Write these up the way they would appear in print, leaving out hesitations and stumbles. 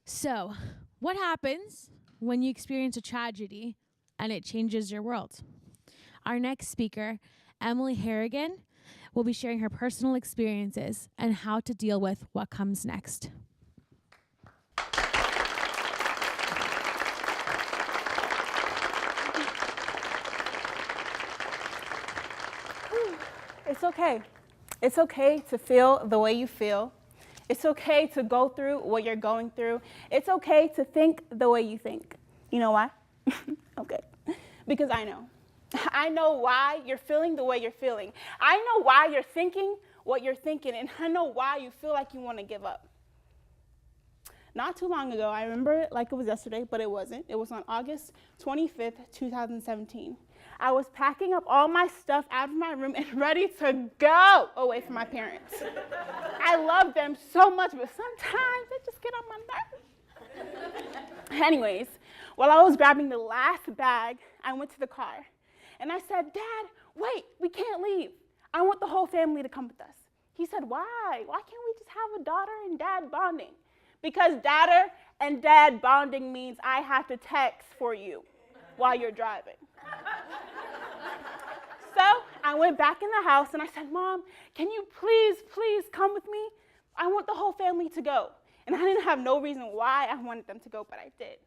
So, what happens when you experience a tragedy and it changes your world? Our next speaker, Emily Harrigan, will be sharing her personal experiences and how to deal with what comes next. It's okay. It's okay to feel the way you feel. It's okay to go through what you're going through. It's okay to think the way you think. You know why? Okay. Because I know. I know why you're feeling the way you're feeling. I know why you're thinking what you're thinking, and I know why you feel like you want to give up. Not too long ago, I remember it like it was yesterday, but it wasn't. It was on August 25th, 2017. I was packing up all my stuff out of my room and ready to go away from my parents. I love them so much, but sometimes they just get on my nerves. Anyways, while I was grabbing the last bag, I went to the car. And I said, "Dad, wait, we can't leave. I want the whole family to come with us." He said, "Why? Why can't we just have a daughter and dad bonding?" Because daughter and dad bonding means I have to text for you while you're driving. So I went back in the house and I said, "Mom, can you please come with me? I want the whole family to go." And I didn't have no reason why I wanted them to go, but I did.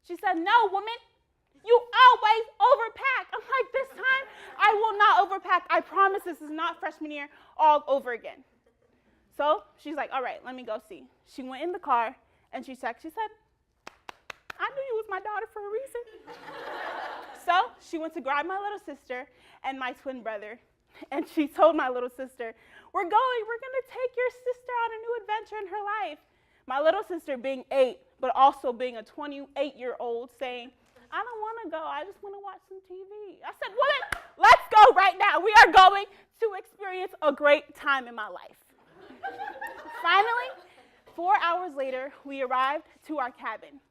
She said, "No, woman, you always overpack." I'm like, "This time I will not overpack. I promise this is not freshman year all over again." So she's like, "All right, let me go see." She went in the car and she checked. She said, "I knew you was my daughter for a reason." So she went to grab my little sister and my twin brother, and she told my little sister, we're going to take your sister on a new adventure in her life." My little sister being 8, but also being a 28-year-old saying, "I don't want to go, I just want to watch some TV." I said, "Woman, let's go right now. We are going to experience a great time in my life." Finally, 4 hours later, we arrived to our cabin.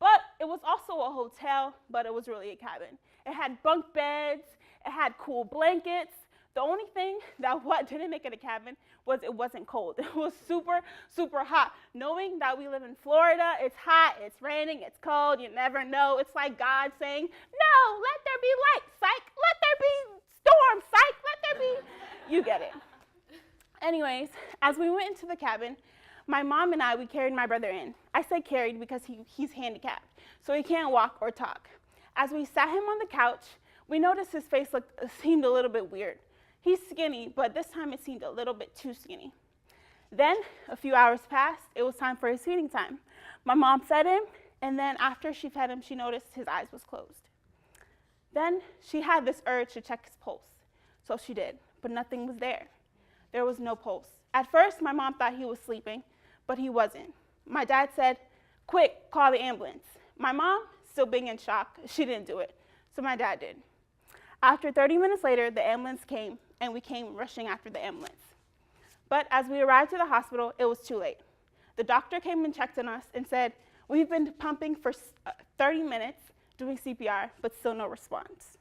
But it was also a hotel, but it was really a cabin. It had bunk beds, it had cool blankets. The only thing that didn't make it a cabin was it wasn't cold. It was super, super hot. Knowing that we live in Florida, it's hot, it's raining, it's cold, you never know. It's like God saying, "No, let there be light, psych. Let there be storm, psych. Let there be," you get it. Anyways, as we went into the cabin, my mom and we carried my brother in. I say carried because he's handicapped, so he can't walk or talk. As we sat him on the couch, we noticed his face seemed a little bit weird. He's skinny, but this time it seemed a little bit too skinny. Then, a few hours passed. It was time for his feeding time. My mom fed him, and then after she fed him, she noticed his eyes was closed. Then she had this urge to check his pulse, so she did, but nothing was there. There was no pulse. At first, my mom thought he was sleeping, but he wasn't. My dad said, "Quick, call the ambulance." My mom, still being in shock, she didn't do it, so my dad did. After 30 minutes later, the ambulance came, and we came rushing after the ambulance. But as we arrived to the hospital, it was too late. The doctor came and checked on us and said, "We've been pumping for 30 minutes, doing CPR, but still no response."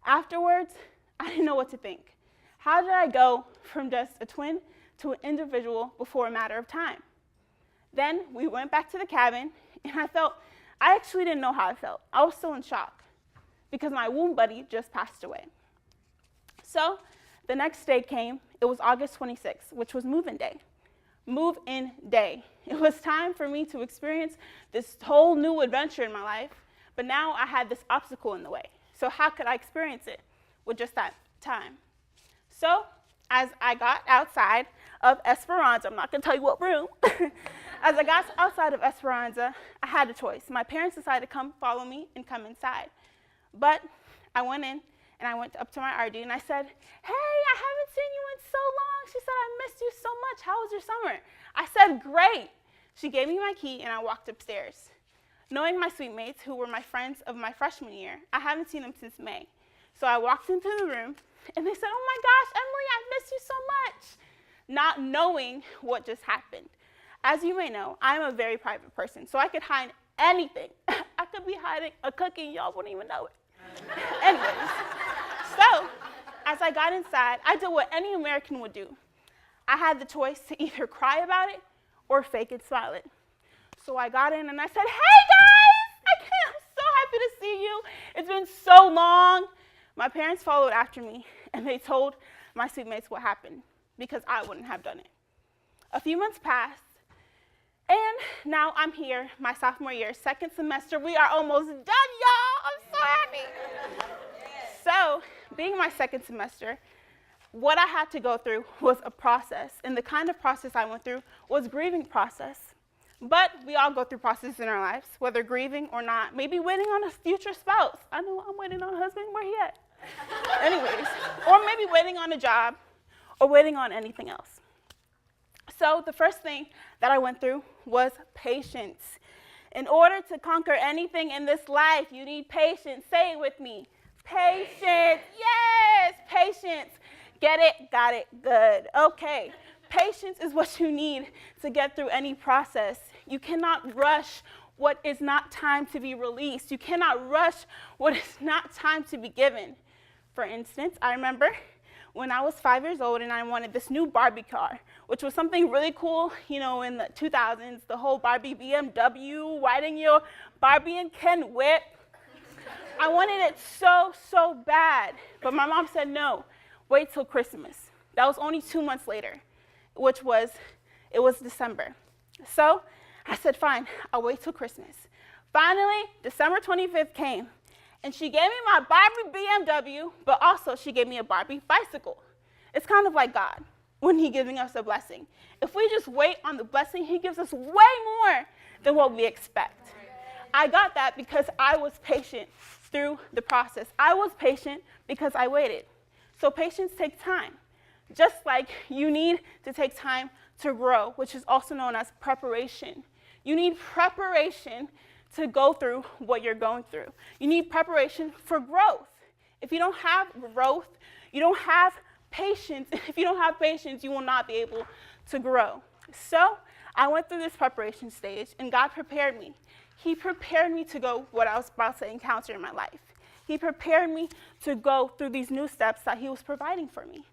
Afterwards, I didn't know what to think. How did I go from just a twin to an individual before a matter of time? Then we went back to the cabin, and I actually didn't know how I felt. I was still in shock because my womb buddy just passed away. So the next day came. It was August 26th, which was move-in day. Move-in day. It was time for me to experience this whole new adventure in my life, but now I had this obstacle in the way. So how could I experience it with just that time? So as I got outside of Esperanza, I'm not going to tell you what room, as I got outside of Esperanza, I had a choice. My parents decided to come follow me and come inside. But I went in, and I went up to my RD, and I said, "Hey, I haven't seen you in so long." She said, "I missed you so much. How was your summer?" I said, "Great." She gave me my key, and I walked upstairs. Knowing my suite mates, who were my friends of my freshman year, I haven't seen them since May. So I walked into the room, and they said, "Oh my gosh, Emily, I missed you so much," not knowing what just happened. As you may know, I'm a very private person, so I could hide anything. I could be hiding a cookie, and y'all wouldn't even know it. Anyways, so as I got inside, I did what any American would do. I had the choice to either cry about it or fake it, smile it. So I got in and I said, hey guys, I'm so happy to see you. It's been so long. My parents followed after me and they told my seatmates what happened because I wouldn't have done it. A few months passed and now I'm here, my sophomore year, second semester. We are almost done, y'all. I'm so happy. So being my second semester, what I had to go through was a process, and the kind of process I went through was grieving process. But we all go through processes in our lives, whether grieving or not, maybe waiting on a future spouse. I know I'm waiting on a husband, where he at? Anyways, or maybe waiting on a job, or waiting on anything else. So the first thing that I went through was patience. In order to conquer anything in this life, you need patience. Say it with me. Patience, yes, patience. Get it? Got it, good. Okay, patience is what you need to get through any process. You cannot rush what is not time to be released. You cannot rush what is not time to be given. For instance, I remember when I was 5 years old and I wanted this new Barbie car, which was something really cool, you know, in the 2000s, the whole Barbie BMW, riding your Barbie and Ken whip. I wanted it so, so bad, but my mom said no. Wait till Christmas. That was only 2 months later, it was December. So I said, fine, I'll wait till Christmas. Finally, December 25th came, and she gave me my Barbie BMW, but also she gave me a Barbie bicycle. It's kind of like God when He's giving us a blessing. If we just wait on the blessing, He gives us way more than what we expect. I got that because I was patient through the process. I was patient because I waited. So patience takes time, just like you need to take time to grow, which is also known as preparation. You need preparation to go through what you're going through. You need preparation for growth. If you don't have growth, you don't have patience. If you don't have patience, you will not be able to grow. So I went through this preparation stage, and God prepared me. He prepared me to go what I was about to encounter in my life. He prepared me to go through these new steps that He was providing for me.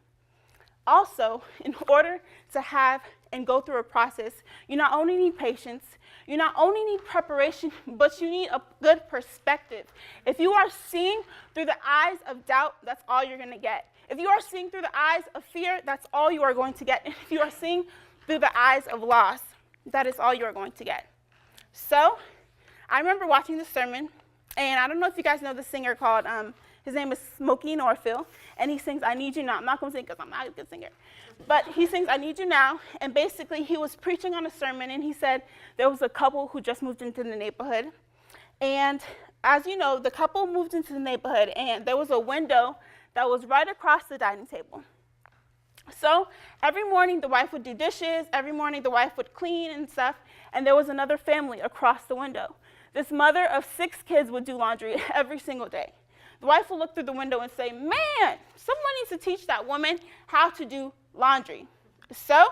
Also, in order to have and go through a process, you not only need patience, you not only need preparation, but you need a good perspective. If you are seeing through the eyes of doubt, that's all you're going to get. If you are seeing through the eyes of fear, that's all you are going to get. And if you are seeing through the eyes of loss, that is all you are going to get. So I remember watching this sermon, and I don't know if you guys know the singer called, his name is Smokey Norfield, and he sings, I Need You Now. I'm not going to sing because I'm not a good singer. But he sings, I Need You Now, and basically he was preaching on a sermon, and he said there was a couple who just moved into the neighborhood. And as you know, the couple moved into the neighborhood, and there was a window that was right across the dining table. So every morning the wife would do dishes, every morning the wife would clean and stuff, and there was another family across the window. This mother of 6 kids would do laundry every single day. The wife would look through the window and say, man, someone needs to teach that woman how to do laundry. So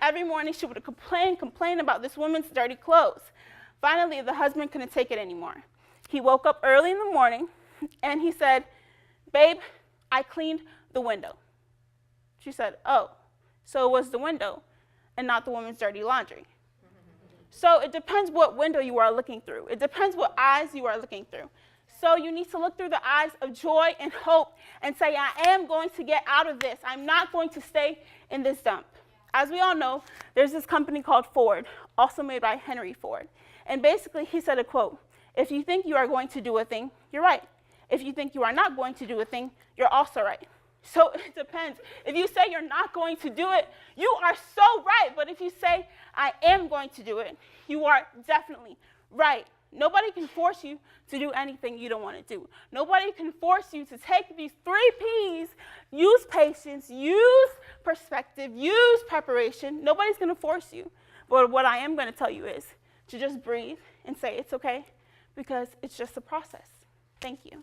every morning she would complain about this woman's dirty clothes. Finally, the husband couldn't take it anymore. He woke up early in the morning and he said, babe, I cleaned the window. She said, oh, so it was the window and not the woman's dirty laundry. So it depends what window you are looking through. It depends what eyes you are looking through. So you need to look through the eyes of joy and hope and say, I am going to get out of this. I'm not going to stay in this dump. As we all know, there's this company called Ford, also made by Henry Ford. And basically he said a quote, if you think you are going to do a thing, you're right. If you think you are not going to do a thing, you're also right. So it depends. If you say you're not going to do it, you are so right. But if you say, I am going to do it, you are definitely right. Nobody can force you to do anything you don't want to do. Nobody can force you to take these 3 P's, use patience, use perspective, use preparation. Nobody's going to force you. But what I am going to tell you is to just breathe and say it's okay, because it's just a process. Thank you.